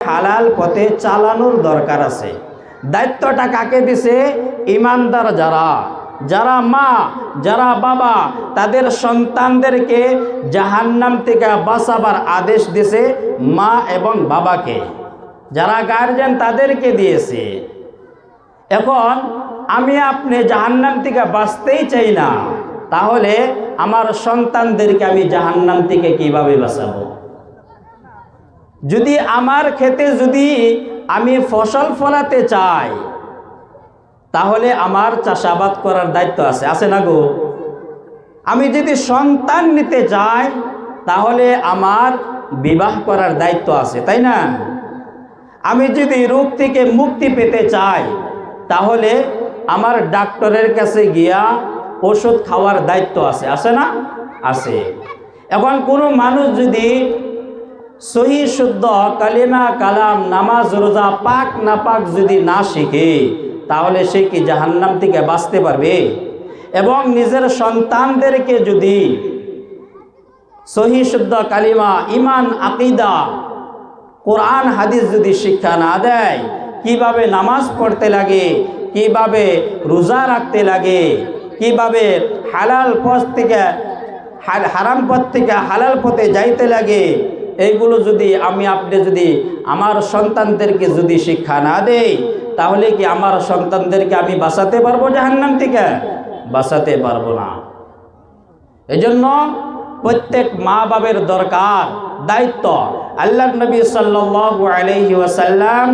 হালাল পথে চালানোর দরকার আছে। দায়িত্বটা কাকে দিছে? ইমানদার যারা, যারা মা, যারা বাবা, তাদের সন্তানদেরকে জাহান্নাম থেকে বাঁচাবার আদেশ দিছে মা এবং বাবাকে, যারা গার্জিয়ান তাদেরকে দিয়েছে। এখন আমি আপনি জাহান্নাম থেকে বাঁচতেই চাই না, তাহলে আমার সন্তানদেরকে আমি জাহান্নাম থেকে কিভাবে বাঁচাবো? যদি আমার ক্ষেতে যদি আমি ফসল ফলাতে চাই, তাহলে আমার চাষাবাদ করার দায়িত্ব আছে, আছে না গো? আমি যদি সন্তান নিতে চাই, তাহলে আমার বিবাহ করার দায়িত্ব আছে, তাই না? আমি যদি রোগ থেকে মুক্তি পেতে চাই, তাহলে আমার ডাক্তারের কাছে গিয়া ওষুধ খাওয়ার দায়িত্ব আছে, আছে না? আছে। এখন কোনো মানুষ যদি সহি শুদ্ধ কালিমা কালাম নামাজ রোজা পাক না পাক যদি না শিখে, তাহলে সে কি জাহান্নাম থেকে বাঁচতে পারবে? এবং নিজের সন্তানদেরকে যদি সহি শুদ্ধ কালিমা, ইমান, আকিদা, কোরআন হাদিস যদি শিক্ষা না দেয়, কিভাবে নামাজ পড়তে লাগে, কিভাবে রোজা রাখতে লাগে, কিভাবে হালাল পথ থেকে হারাম পথ থেকে হালাল পথে যাইতে লাগে, এইগুলো যদি আমি আপনি যদি আমার সন্তানদেরকে যদি শিক্ষা না দেই, তাহলে কি আমার সন্তানদেরকে আমি বাঁচাতে পারবো জাহান্নাম থেকে? বাঁচাতে পারবো না। এজন্য প্রত্যেক মা বাবার দরকার, দায়িত্ব। আল্লাহর নবী সাল্লাল্লাহু আলাইহি ওয়াসাল্লাম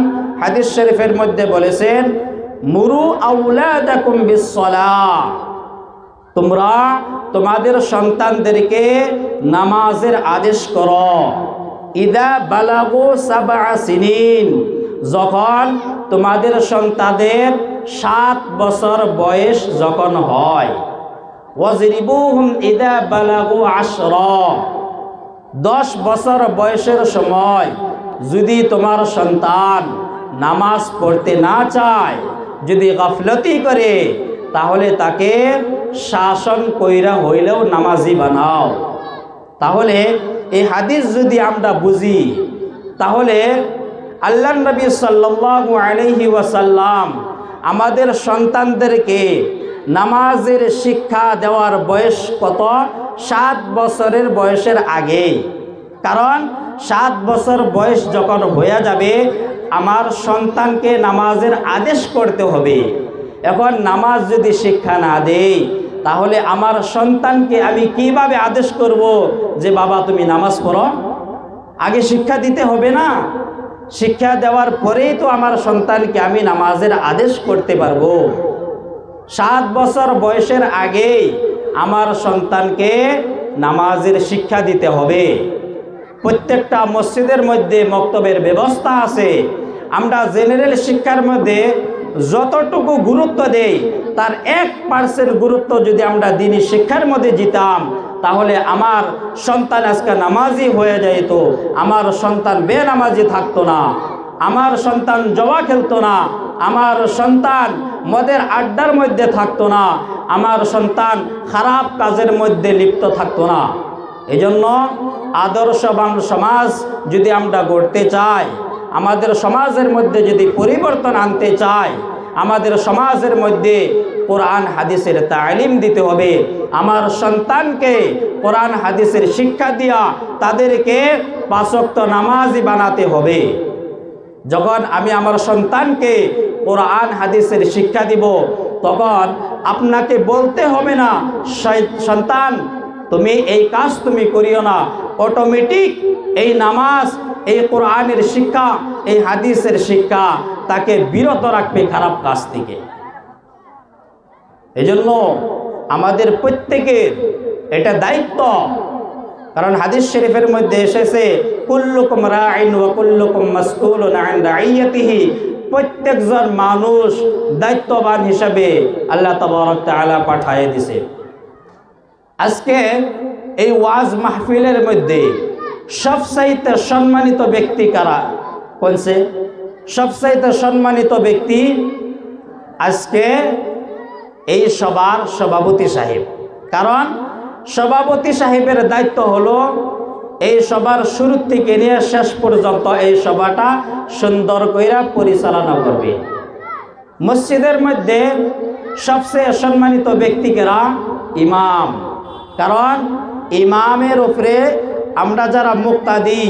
হাদিস শরীফের মধ্যে বলেছেন, মুরু আওলাদাকুম বিসসালাহ, তোমরা তোমাদের সন্তানদেরকে নামাজের আদেশ করো। ইদা বালাগু সাবআ সিনিন, যখন তোমাদের সন্তানদের 7 বছর বয়স যখন হয়। ওয়াজরিবুহুম ইদা বালাগু 10, 10 বছর বয়সের সময় যদি তোমার সন্তান নামাজ পড়তে না চায়, যদি গাফলতি করে, তাহলে তাকে শাসন কইরা হইলেও নামাজি বানাও। তাহলে এই হাদিস যদি আমরা বুঝি, তাহলে আল্লাহর নবী সাল্লাল্লাহু আলাইহি ওয়াসাল্লাম আমাদের সন্তানদেরকে নামাজের শিক্ষা দেওয়ার বয়স কত? 7 বছরের বয়সের আগে। কারণ 7 বছর বয়স যখন হয়ে যাবে, আমার সন্তানকে নামাজের আদেশ করতে হবে। এখন নামাজ যদি শিক্ষা না দেই, তাহলে আমার সন্তানকে আমি কিভাবে আদেশ করব যে বাবা তুমি নামাজ পড়ো? আগে শিক্ষা দিতে হবে না? শিক্ষা দেওয়ার পরেই তো আমার সন্তানকে আমি নামাজের আদেশ করতে পারবো। 7 বছর বয়সের আগেই আমার সন্তানকে নামাজের শিক্ষা দিতে হবে। প্রত্যেকটা মসজিদের মধ্যে মক্তবের ব্যবস্থা আছে। আমরা জেনারেল শিক্ষার মধ্যে যতটুকু গুরুত্ব দেই, তার 1% গুরুত্ব যদি আমরা দ্বীনি শিক্ষার মধ্যে দিতাম, তাহলে আমার সন্তান আজকে নামাজি হয়ে যেত, আমার সন্তান বেনামাজি থাকতো না, আমার সন্তান জুয়া খেলতো না, আমার সন্তান মদের আড্ডার মধ্যে থাকতো না, আমার সন্তান খারাপ কাজের মধ্যে লিপ্ত থাকতো না। এজন্য আদর্শবান সমাজ যদি আমরা গড়তে চাই, আমাদের সমাজের মধ্যে যদি পরিবর্তন আনতে চাই, আমাদের সমাজের মধ্যে কোরআন হাদিসের তালিম দিতে হবে। আমার সন্তানকে কোরআন হাদিসের শিক্ষা দিয়া তাদেরকে 5 ওয়াক্ত নামাজি বানাতে হবে। যখন আমি আমার সন্তানকে কোরআন হাদিসের শিক্ষা দিব, তখন আপনাকে বলতে হবে না সন্তান তুমি এই কাজ তুমি করিও না, অটোমেটিক এই নামাজ, এই কোরআনের শিক্ষা, এই হাদিসের শিক্ষা তাকে বিরত রাখবে খারাপ কাজ থেকে। এজন্য আমাদের প্রত্যেকের এটা দায়িত্ব। কারণ হাদিস শরীফের মধ্যে এসেছে, কুল্লুকুম রাইন ওয়া কুল্লুকুম মাসউলুন আন রাইয়াতিহি, প্রত্যেকজন মানুষ দায়িত্ববান হিসাবে আল্লাহ তাবারক তাআলা পাঠিয়ে দিয়েছে। আজকে এই ওয়াজ মাহফিলের মধ্যে সবচাইতে সম্মানিত ব্যক্তি কারা? কোনছে? সবচাইতে সম্মানিত ব্যক্তি আজকে এই সবার সভাপতি সাহেব। কারণ সভাপতি সাহেবের দায়িত্ব হলো এই সবার শুরু থেকে নিয়ে শেষ পর্যন্ত এই সভাটা সুন্দর কইরা পরিচালনা করবে। মসজিদের মধ্যে সবচেয়ে সম্মানিত ব্যক্তিরা ইমাম, কারণ ইমামের উপরে আমরা যারা মুক্তাদি,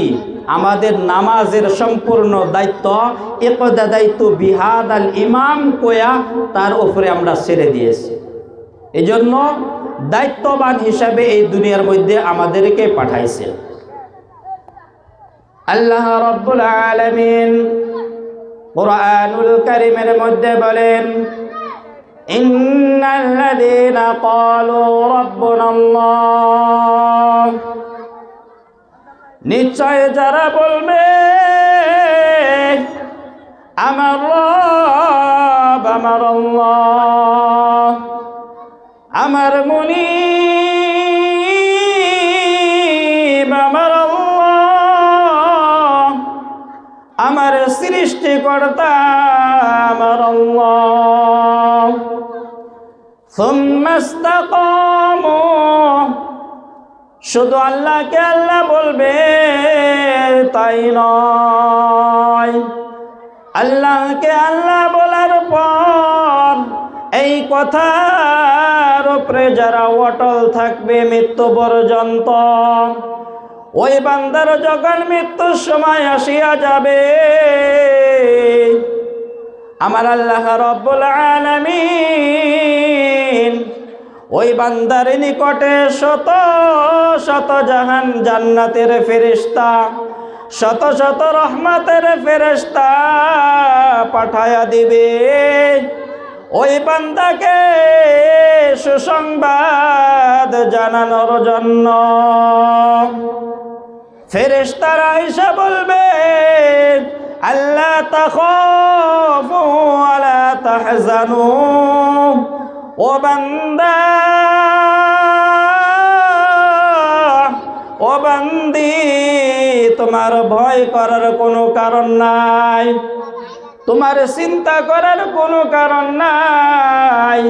আমাদের নামাজের সম্পূর্ণ দায়িত্ব ইকতাদাইতু বিহাদাল ইমাম কোয়া তার উপরে আমরা ছেড়ে দিয়েছি। এই জন্য দায়িত্ববান হিসাবে এই দুনিয়ার মধ্যে আমাদেরকে পাঠাইছেন। আল্লাহ রাব্বুল আলামিন কুরআনুল কারীমের মধ্যে বলেন, ইন্নাল্লাযীনা ক্বালু রাব্বুনাল্লাহ, নিশ্চয় যারা বলবে আমার রব আমার আল্লাহ, আমার মুনিব আমার আল্লাহ, আমার সৃষ্টিকর্তা আমার আল্লাহ, সুম্মা ইসতাকামু, শুধু আল্লাহকে আল্লাহ বলবে তাই নয়, আল্লাহকে আল্লাহ বলার পর এই কথার উপরে যারা অটল থাকবে মৃত্যু পর্যন্ত, ওই বান্দার যখন মৃত্যুর সময় আসিয়া যাবে, আমার আল্লাহ রাব্বুল আলামিন ওই বান্দার নিকটে শত শত জান্নাতের ফেরেশতা, শত শত রহমতের ফেরেশতা পাঠায়া দিবে ওই বান্দাকে সুসংবাদ জানানোর জন্য। ফেরেশতারা এসে বলবে, আল্লা তাখাফু ওয়ালা তাহজানু, ও বান্দা ও বান্দি, তোমার ভয় করার কোনো কারণ নাই, তোমার চিন্তা করার কোনো কারণ নাই।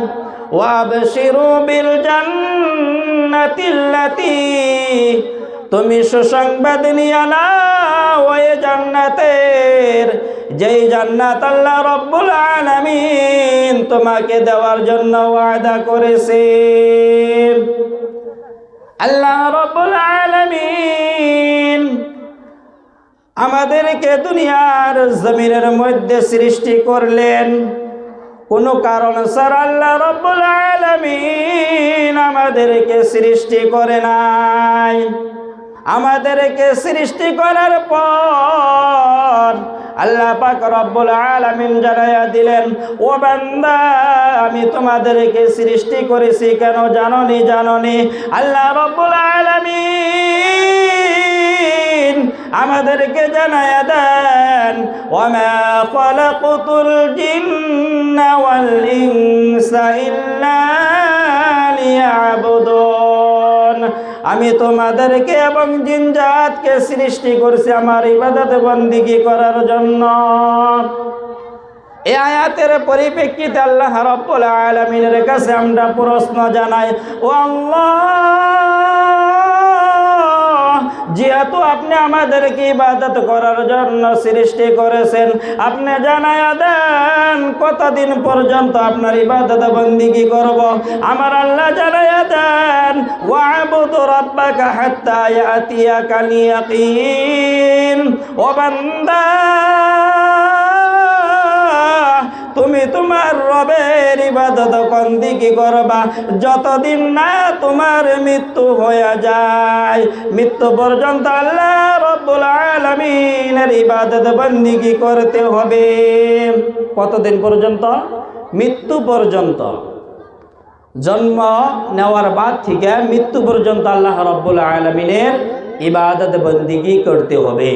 ওয়াবশিরু বিল জান্নাতিল্লাতী, তুমি সুসংবাদ নিয়ে নাও ওই জান্নাতের, যেই জান্নাত আল্লাহ রাব্বুল আলামিন তোমাকে দেওয়ার জন্য ওয়াদা করেছে। আল্লাহ রাব্বুল আলামিন আমাদেরকে দুনিয়ার জমিনের মধ্যে সৃষ্টি করলেন কোনো কারণ ছাড়া। আল্লাহ রাব্বুল আলামিন আমাদেরকে সৃষ্টি করে নাই। আমাদেরকে সৃষ্টি করার পর আল্লাহ পাক রব্বুল আলামিন জানাইয়া দিলেন, ও বান্দা আমি তোমাদেরকে সৃষ্টি করেছি কেন জানোনি? জানোনি? আল্লাহ রব্বুল আলামিন আমাদেরকে জানাইয়া দেন, ওয়ামা খালাকুতুল জিন্না ওয়াল ইনসা ইল্লা লিয়াবুদুন, আমি তোমাদেরকে এবং জিনজাতকে সৃষ্টি করছি আমার ইবাদত বন্দেগী করার জন্য। এই আয়াতের পরিপ্রেক্ষিতে আল্লাহ রাব্বুল আলামিনের কাছে আমরা প্রশ্ন জানাই, ও আল্লাহ, যেহেতু আপনি আমাদেরকে ইবাদত করার জন্য সৃষ্টি করেছেন, আপনি জানায়া দেন কতদিন পর্যন্ত আপনার ইবাদত বন্দেগী করব। আমার আল্লাহ জানায়া দেন, ওয়াবুদু রাব্বাকা হাত্তা ইয়াতিয়াকাল ইয়াকিন, ও বান্দা তুমি তোমার রবের ইবাদত বন্দেগী করবা যতদিন না তোমার মৃত্যু হয়ে যায়। মৃত্যু পর্যন্ত আল্লাহ রাব্বুল আলামিনের ইবাদত বন্দেগী করতে হবে। কতদিন পর্যন্ত? মৃত্যু পর্যন্ত। জন্ম নেওয়ার বাদ থেকে মৃত্যু পর্যন্ত আল্লাহ রাব্বুল আলামিনের ইবাদত বন্দেগী করতে হবে।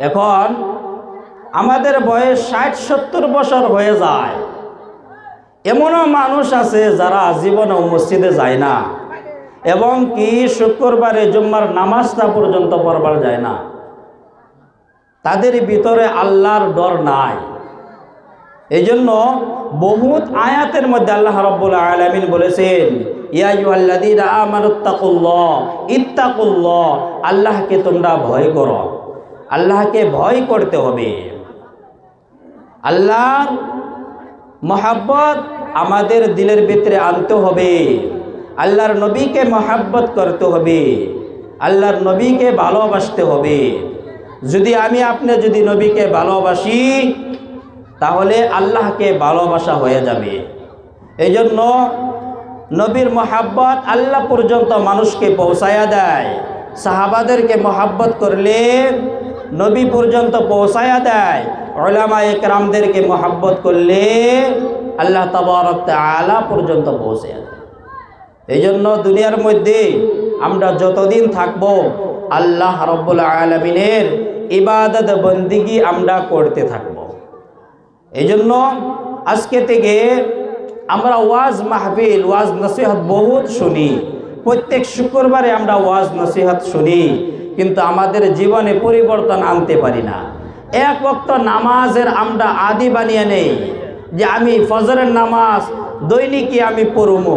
এখন আমাদের বয়স 60-70 বছর হয়ে যায়, এমনও মানুষ আছে যারা জীবনে মসজিদে যায় না, এবং কি শুক্রবারে জুম্মার নামাজটা পর্যন্ত পড়বার যায় না। তাদের ভিতরে আল্লাহর ডর নাই। এই জন্য বহুত আয়াতের মধ্যে আল্লাহ রাব্বুল আলামিন বলেছেন, ইয়া আইয়ুহাল্লাযীনা আমানুত্তাকুল্লাহ ইত্তাকুল্লাহ, আল্লাহকে তোমরা ভয় করো। আল্লাহকে ভয় করতে হবে। আল্লাহর মহব্বত আমাদের দিলের ভিতরে আনতে হবে। আল্লাহর নবীকে মহব্বত করতে হবে। আল্লাহর নবীকে ভালোবাসতে হবে। যদি আমি আপনি যদি নবীকে ভালোবাসি তাহলে আল্লাহকে ভালোবাসা হয়ে যাবে। এই জন্য নবীর মহব্বত আল্লাহ পর্যন্ত মানুষকে পৌঁছায়া দেয়। সাহাবাদেরকে মহব্বত করলে নবী পর্যন্ত পৌঁছায়া দেয়। উলামায়ে কেরামদেরকে মহব্বত করলে আল্লাহ তাবারক তাআলা পর্যন্ত পৌঁছায়া দেয়। এই জন্য দুনিয়ার মধ্যে আমরা যতদিন থাকব আল্লাহ রাব্বুল আলামিনের ইবাদত বন্দিগি আমরা করতে থাকব। এই জন্য আজকে থেকে আমরা ওয়াজ মাহফিল, ওয়াজ নসিহত বহুত শুনি। প্রত্যেক শুক্রবারে আমরা ওয়াজ নসিহত শুনি, কিন্তু আমাদের জীবনে পরিবর্তন আনতে পারি না। এক ওয়াক্ত নামাজের আমরা আদি বানিয়ে নেই যে আমি ফজরের নামাজ দৈনিকই আমি পড়বো,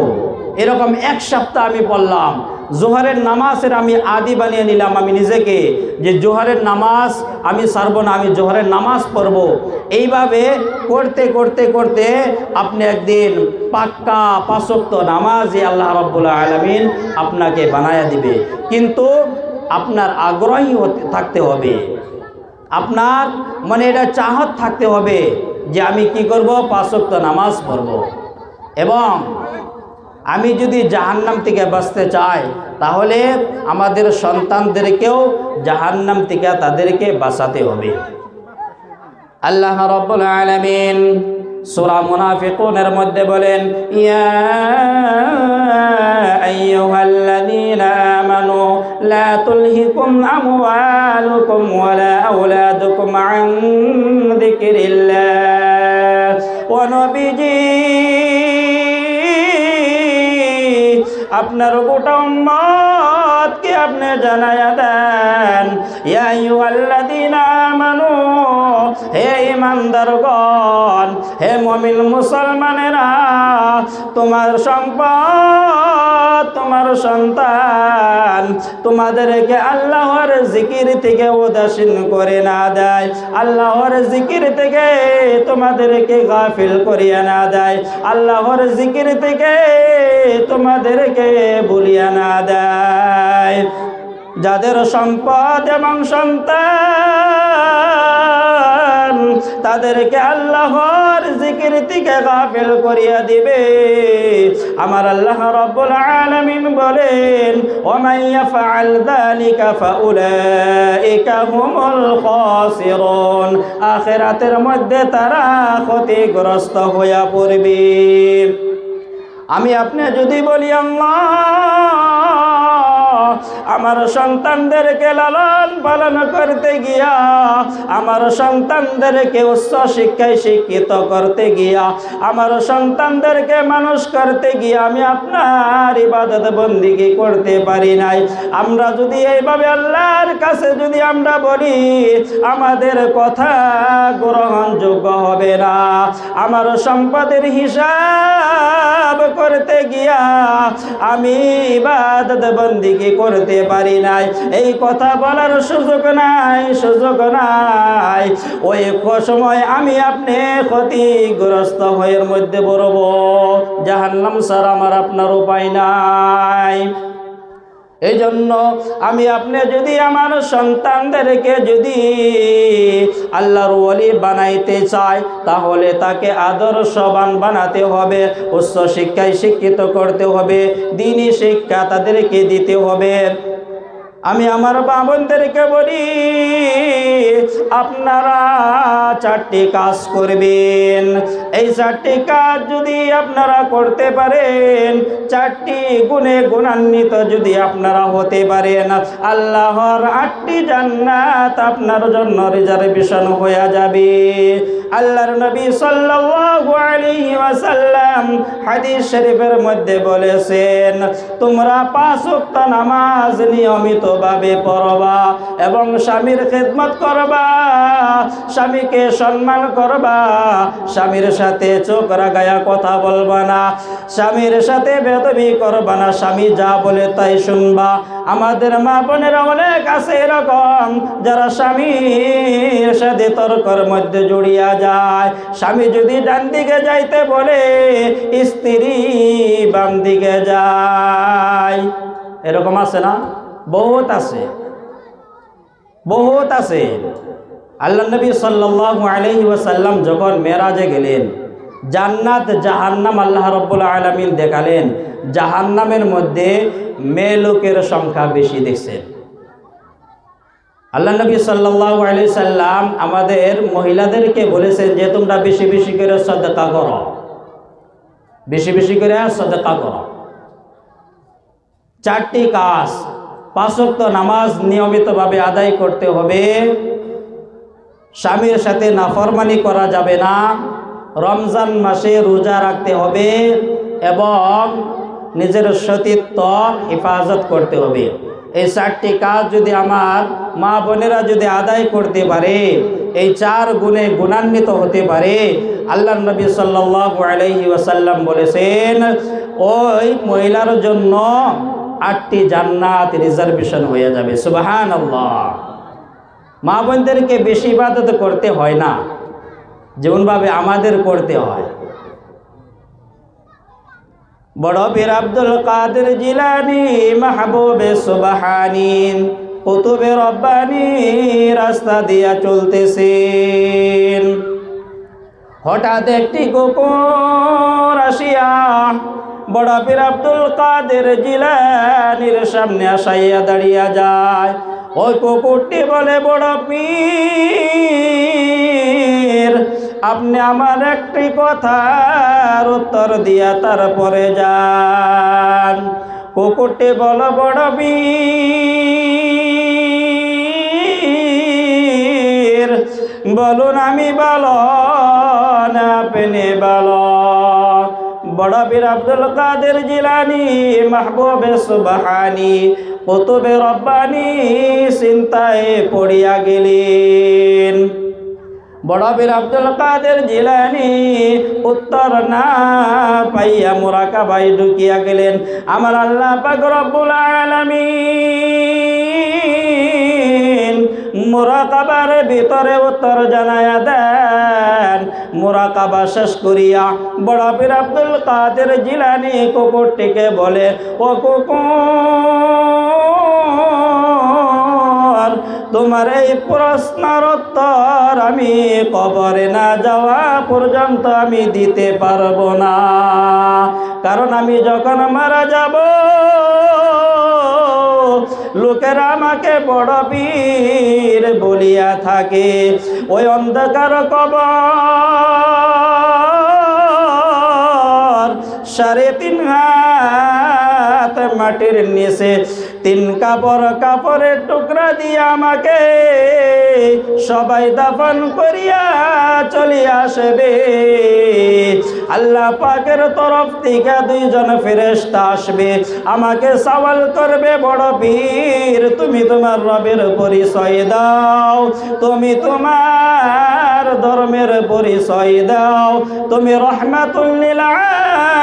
এরকম এক সপ্তাহ আমি পড়লাম। জোহরের নামাজের আমি আদি বানিয়ে নিলাম আমি নিজেকে যে জোহরের নামাজ আমি ছাড়ব না, আমি জোহরের নামাজ পড়ব। এইভাবে করতে করতে করতে আপনি একদিন পাক্কা 5 ওয়াক্ত নামাজই আল্লাহ রাব্বুল আলামিন আপনাকে বানায়া দিবে। কিন্তু আপনার আগ্রহী থাকতে হবে, আপনার মানে এটা চাহত থাকতে হবে যে আমি কি করব, 5 ওয়াক্ত নামাজ পড়ব। এবং আমি যদি জাহান্নাম থেকে বাঁচতে চাই তাহলে আমাদের সন্তানদেরকেও জাহান্নাম থেকে তাদেরকে বাঁচাতে হবে। আল্লাহ রাব্বুল আলামিন সূরা মুনাফিকুনের মধ্যে বলেন, ইয়া আইয়ুহাল্লাযীনা আমানু লা তুলহিকুম আমওয়ালুকুম ওয়ালা আওলাদুকুম আন যিকরিল্লাহ ওয়া নবীজি আপনার গোটা উম্মতকে আপনি জানায়া দেন, ইয়া আইয়ুহাল্লাযীনা আমানু, হে ঈমানদারগণ, হে মুমিন মুসলমানেরা, তোমার সম্পদ, তোমার সন্তান তোমাদেরকে আল্লাহর জিকির থেকে উদাসীন করে না দেয়, আল্লাহর জিকির থেকে তোমাদেরকে গাফিল করিয়া না দেয়, আল্লাহর জিকির থেকে তোমাদেরকে ভুলিয়া না দেয়। যাদের সম্পদ এবং সন্তান তাদেরকে আল্লাহর জিকির থেকে গাফিল করিয়া দিবে, আমার আল্লাহ রাব্বুল আলামিন বলেন, ওয়া মান ইয়াফআল যালিকা ফাউলাইকা হুমুল খাসিরুন, আখিরাতের মধ্যে তারা ক্ষতিগ্রস্ত হইয়া পড়বে। আমি আপনি যদি বলি আল্লাহ আমার সন্তানদেরকে লালন পালন করতে গিয়া, আমার সন্তানদেরকে উচ্চ শিক্ষায় শিক্ষিত করতে গিয়া, আমার সন্তানদেরকে মানুষ করতে গিয়া আমি আপনার ইবাদত বন্দিগি করতে পারি নাই, আমরা যদি এইভাবে আল্লাহর কাছে যদি আমরা বলি আমাদের কথা গ্রহণযোগ্য হবে না। আমার সম্পদের হিসাব করতে গিয়া আমি ইবাদত বন্দিগি করতে পারি নাই, এই কথা বলার সুযোগ নাই, সুযোগ নাই। ওই সময় আমি আপনি ক্ষতিগ্রস্ত হয়ে মধ্যে পড়ব, জাহান্নাম ছাড়া আমার আপনার উপায় নাই। এই জন্য আমি আপনি যদি আমার সন্তানদেরকে যদি আল্লাহর ওলি বানাইতে চাই তাহলে তাকে আদর্শবান বানাতে হবে, উচ্চ শিক্ষায় শিক্ষিত করতে হবে, দ্বীনি শিক্ষা তাদেরকে দিতে হবে। আমি আমার বাবনদেরকে বলি আপনারা 4টি কাজ করবেন। এই 4টি কাজ যদি আপনারা করতে পারেন, 4টি গুণে গুণান্বিত যদি আপনারা হতে পারেন, আল্লাহর 8টি জান্নাত আপনার জন্য রিজার্ভেশন হয়ে যাবে। আল্লাহর নবী সাল্লাল্লাহু আলাইহি ওয়াসাল্লাম হাদিস শরীফের মধ্যে বলেছেন, তোমরা 5 ওয়াক্ত নামাজ নিয়মিত ভাবে পড়বা এবং স্বামীর খেদমত করবা, স্বামীকে সম্মান করবা, স্বামীর সাথে চোখ রাগায়া কথা বলবা না, স্বামীর সাথে বেদবি করবা না, স্বামী যা বলে তাই শুনবা। আমাদের মা বোনেরা অনেক আছে এরকম যারা স্বামীর সাথে তর্কের মধ্যে জড়িয়ে যায়। স্বামী যদি ডান দিকে যাইতে বলে স্ত্রী বাম দিকে যায়। এরকম আছে না? বহুত আছে, বহুত আছে। আল্লাহ নবী সাল্লাল্লাহু আলাইহি ওয়াসাল্লাম যখন মেরাজে গেলেন, জান্নাত জাহান্নাম আল্লাহ রাব্বুল আলামিন দেখালেন। জাহান্নামের মধ্যে মেয়ে লোকের সংখ্যা বেশি দেখছেন। আল্লাহ নবী সাল্লাল্লাহু আলাইহি সাল্লাম আমাদের মহিলাদেরকে বলেছেন যে তোমরা বেশি বেশি করে সাদকা করো, বেশি বেশি করে সাদকা করো। 4টি কাজ, 5 ওয়াক্ত নামাজ নিয়মিতভাবে আদায় করতে হবে, স্বামীর সাথে নাফরমানি করা যাবে না, রমজান মাসে রোজা রাখতে হবে এবং নিজের সতীত্ব হেফাজত করতে হবে। এই 4টি কাজ যদি আমার মা বোনেরা যদি আদায় করতে পারে, এই 4 গুণে গুণান্বিত হতে পারে, আল্লাহ নবী সাল্লাল্লাহু আলাইহি ওয়াসাল্লাম বলেছেন ওই মহিলার জন্য 8টি জান্নাত রিজার্ভেশন হয়ে যাবে। সুবহানাল্লাহ। মা বোনদেরকে বেশি ইবাদত করতে হয় না যেমনভাবে আমাদের করতে হয়। বড় পীর আব্দুল কাদের জিলানী মাহবুবে সুবহানী কুতুবে রব্বানী রাস্তা দিয়া চলতেছেন। হঠাৎ একটি কুকুর আসিয়া বড় পীর আব্দুল কাদের জিলানীর সামনে আসাইয়া দাঁড়িয়ে যায়। ওই কুকুরটি বলে, বড় পীর আপনি আমার একটি কথার উত্তর দিয়া তারপরে যান। কুকুরটি বলো, বড় পীর বলুন আমি বলো না আপনি বলো। বড় পীর আব্দুল কাদের জিলানী মাহবুবে সুবহানী কুতুবে রব্বানী চিন্তায় পড়িয়া গেলেন। বড় পীর আব্দুল কাদের জিলানী উত্তর না পাইয়া মুরাকাবায় ঢুকিয়া গেলেন। আমার আল্লাহ পাক রব্বুল আলামিন মুরাকাবার ভিতরে উত্তর জানায়া দেন। মুরাকাবা শেষ করিয়া বড় পীর আব্দুল কাদের জিলানী কুকুরটিকে বলে, ও কুকুর তোমার এই প্রশ্নের উত্তর আমি কবরে না যাওয়া পর্যন্ত আমি দিতে পারবো না, কারণ আমি যখন মারা যাব লোকেরা আমাকে বড় পীর বলিয়া থাকে। ওই অন্ধকার কবর 3.5 হাত মাটির নিচে 3 কাপড়ের টুকরা দিয়ে আমাকে সবাই দাফন করিয়া চলে আসবে। আল্লাহ পাকের তরফ থেকে 2 জন ফেরেশতা আসবে, আমাকে সওয়াল করবে, বড় পীর তুমি তোমার রবের পরিচয় দাও, তুমি তোমার ধর্মের পরিচয় দাও, তুমি রহমাতুল লিল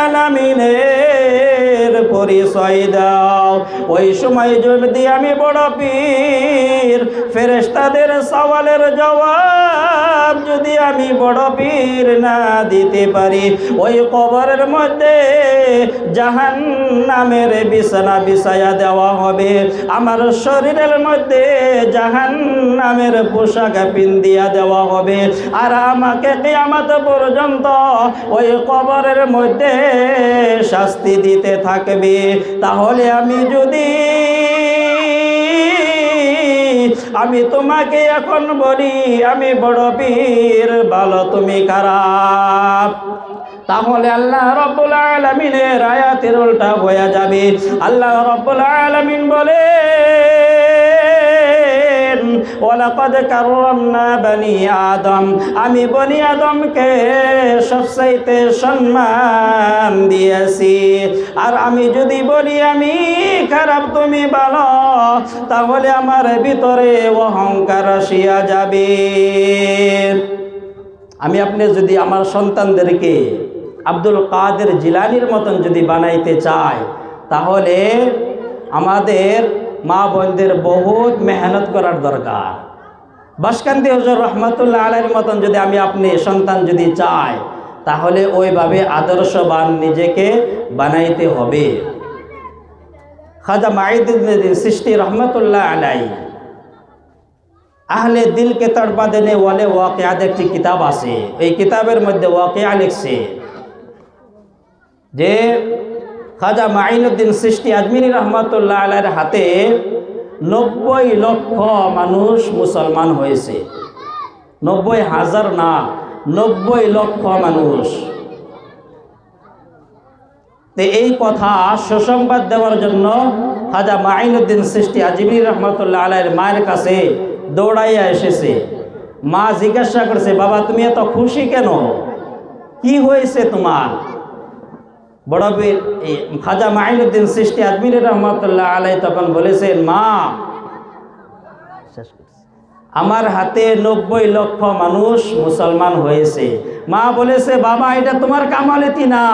আলামিনের পরিচয় দাও। ওই সময় যদি আমি বড় পীর ফেরেশতাদের সওয়ালের জবাব যদি আমি বড় পীর না দিতে পারি, ওই কবরের মধ্যে জাহান্নামের বিছানা বিছায়া দেওয়া হবে, আমার শরীরের মধ্যে জাহান্নামের পোশাক পিন্দিয়া দেওয়া হবে, আর আমাকে কিয়ামত পর্যন্ত ওই কবরের মধ্যে শাস্তি দিতে থাকবে। তাহলে আমি তোমাকে এখন বলি আমি বড় পীর ভালো তুমি খারাপ, তাহলে আল্লাহ রাব্বুল আলামিনের আয়াতের উল্টা হয়ে যাবে। আল্লাহ রাব্বুল আলামিন বলেন ওয়ালাকাদ কাররামনা বনি আদম, আমি বনি আদমকে সবচাইতে সম্মান দিয়েছি। আর আমি যদি বলি আমি খারাপ তুমি ভালো, তাহলে আমার ভিতরে অহংকার আসিয়া যাবে। আমি আপনি যদি আমার সন্তানদেরকে আব্দুল কাদের জিলানীর মতন যদি বানাইতে চাই, তাহলে আমাদের মা বোনদের বহুত মেহনত করার দরকার। বাসকান্দি হুজুর রহমতুল্লাহ আলাইহির মতন যদি আমি আপনি সন্তান যদি চাই, তাহলে ওইভাবে আদর্শবান নিজেকে বানাইতে হবে। খাজা মাঈনুদ্দিন চিশতি রহমতুল্লাহ আলাইহি আহলে দিল কে তড়পা দেনে ওয়ালে ওয়াকিয়াত একটি কিতাব আছে। এই কিতাবের মধ্যে ওয়াকিয়া লিখছে যে খাজা মাঈনুদ্দিন চিশতি আজমিরি রহমতুল্লাহ আলাইহির হাতে 90 লক্ষ মানুষ মুসলমান হয়েছে। 90,000 না, 90 লক্ষ মানুষ। তো এই কথা সুসংবাদ দেওয়ার জন্য খাজা মাঈনুদ্দিন চিশতি আজমিরি রহমতুল্লাহ আলাইহির মায়ের কাছে দৌড়াইয়া এসেছে। মা জিজ্ঞাসা করছে, বাবা তুমি এত খুশি কেন, কি হয়েছে তোমার? বড় বীর খাজা মাঈনুদ্দিন চিশতি আজমিরি রহমতুল্লাহ আলাইহি তখন বলেছেন, মা আমার হাতে 90 লক্ষ মানুষ মুসলমান হয়েছে। মা বলেছে, বাবা এটা তোমার কামালতি না,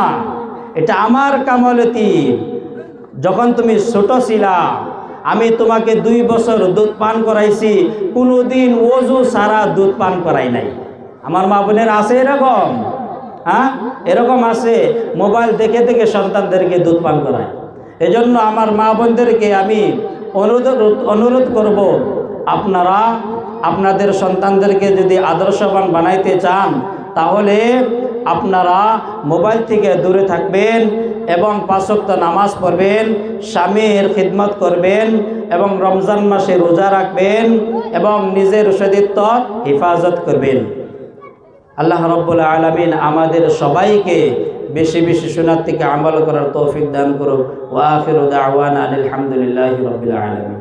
এটা আমার কামালতি। যখন তুমি ছোট ছিলা আমি তোমাকে 2 বছর দুধ পান করাইছি, কোনোদিন ওযু ছাড়া দুধ পান করাই নাই। আমার মা বোনের আছে এরকম? হ্যাঁ, এরকম আছে মোবাইল দেখে দেখে সন্তানদেরকে দুধ পান করায়। এজন্য আমার মা বোনদেরকে আমি অনুরোধ করব, আপনারা আপনাদের সন্তানদেরকে যদি আদর্শবান বানাইতে চান, তাহলে আপনারা মোবাইল থেকে দূরে থাকবেন এবং 5 ওয়াক্ত নামাজ পড়বেন, স্বামীর খিদমত করবেন এবং রমজান মাসে রোজা রাখবেন এবং নিজের সতীত্ব হেফাজত করবেন। আল্লাহ রাব্বুল আলামিন আমাদের সবাইকে বেশি বেশি সুন্নাত থেকে আমল করার তৌফিক দান করুক। ওয়া আখিরু দাওয়ানা আলহামদুলিল্লাহি রাব্বিল আলামিন।